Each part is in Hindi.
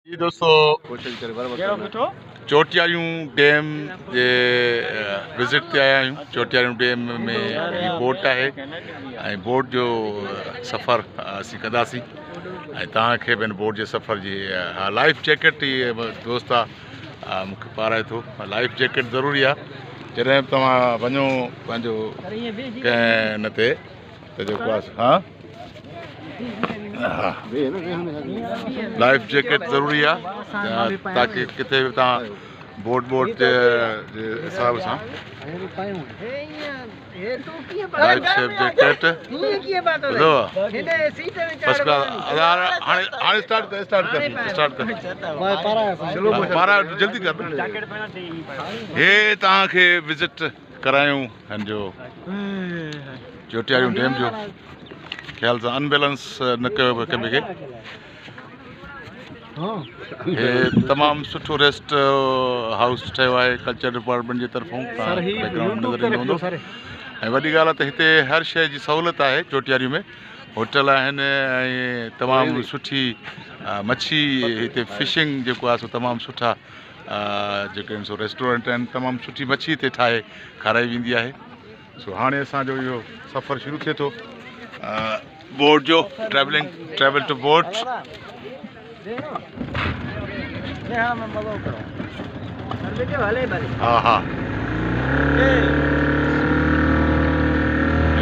जी दोस्तों, चोटियारियूं डैम जे विज़िट ते आया आहियूं। चोटियारियूं डैम में ही बोट आहे ऐं बोट जो सफ़र असीं कंदासीं ऐं तव्हांखे बि बोट जे सफ़र जी लाइफ जैकेट दोस्त आहे मूंखे पाराए थो। लाइफ जैकेट ज़रूरी आहे जॾहिं बि तव्हां वञो पंहिंजो कंहिं हिन ते त जेको आहे लाइफ जैकेट ज़रूरी आहे ताकि किथे बि तव्हां बोट जे हिसाब सां लाइफ सेफ जैकेट हाणे स्टार्ट कर जल्दी कर हे तव्हांखे विज़िट करायूं हिन जो चोटियारियूं डैम जो। ख़्याल सां अनबैलेंस न कयो बि कंहिं खे। हे तमामु सुठो रेस्ट हाउस ठहियो आहे कल्चर डिपार्टमेंट जी तरफ़ां। बैकग्राउंड नज़र ईंदो हूंदो ऐं वॾी ॻाल्हि आहे त हिते हर शइ जी सहूलियत आहे। चोटियारियूं में होटल आहिनि ऐं तमामु सुठी मच्छी हिते फिशिंग जेको आहे सो तमामु सुठा जेके आहिनि सो रेस्टोरेंट आहिनि। तमामु सुठी मच्छी हिते ठाहे खाराई वेंदी आहे। सो हाणे असांजो इहो सफ़र शुरू थिए थो बोट जो। Travel to boat. हाँ हाँ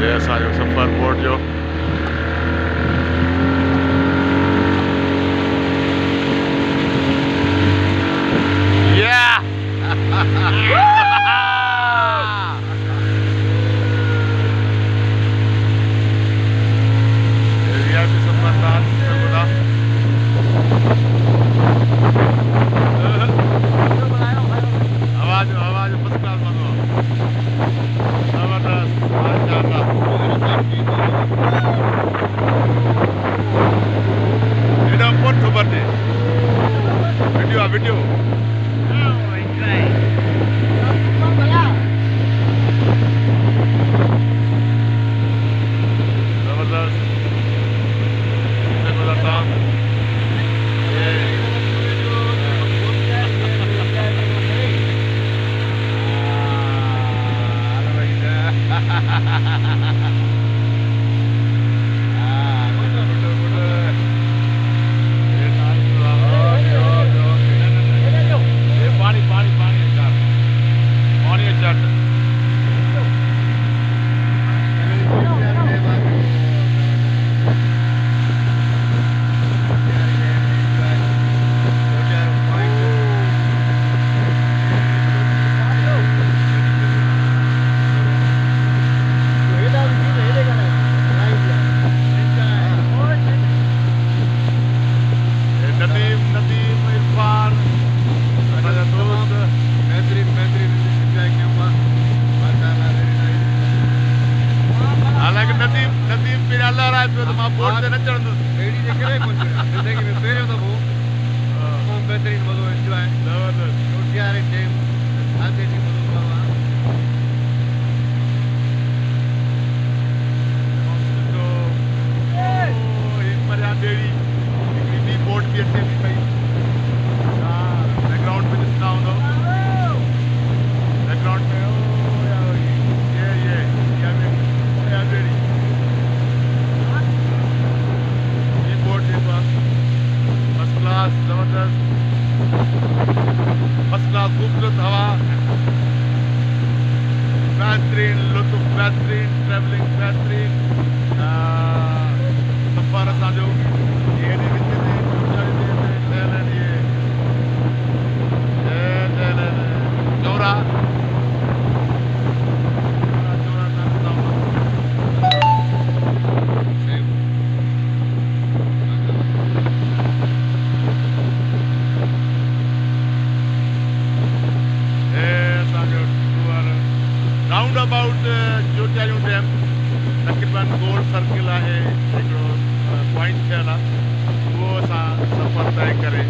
ये असांजो सफ़र बोट जो। वीडियो खूबसूरत हवा, बेहतरीन लुत्फ, बेहतरीन ट्रैवलिंग, बेहतरीन सफ़र असांजो। चौरा राउंड अबाउट चोटियारियूं डैम तक़रीबन गोल सर्किल आहे हिकिड़ो पॉइंट थियल आहे। उहो असां सफ़र तय करे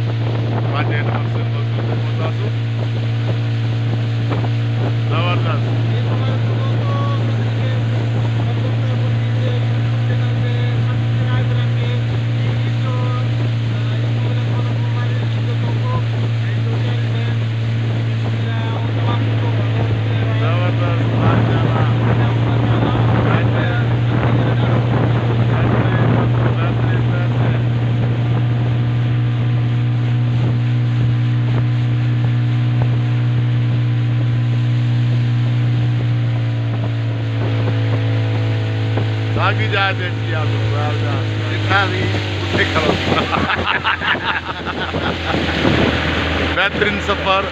पंहिंजे हिन मक़सद ते पहुतासीं। ज़बरदस्त। बागी जहाज किया बेहतरीन सफ़र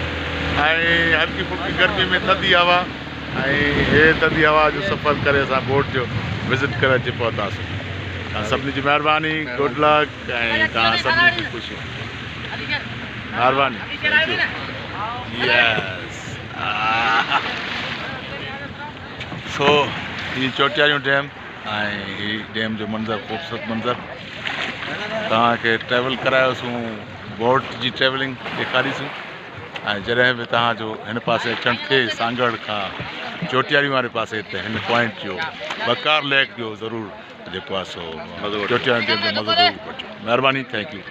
हल्की फुल्की गर्मी में थधी हवा ये थधी हवा जो सफ़र करे असां बोट जो विज़िट करे अची पहुतासीं। तव्हां सभिनी जी महिरबानी, गुड लक तव्हां सभिनी जी ख़ुशी महिरबानी। यस सो ये चोटियारियूं डैम ही डैम जो मंज़र ख़ूबसूरत मंज़र तव्हांखे ट्रैवल करायोसीं बोट जी ट्रैवलिंग ॾेखारीसीं जॾहिं बि तव्हांजो हिन पासे अचणु थिए सांगड़ खां चोटियारियूं वारे पासे त हिन पॉइंट जो बकार लेक जो ज़रूरु जेको आहे सो चोटियारियूं डैम जो मज़ो ज़रूरु वठो। महिरबानी, थैंक यू।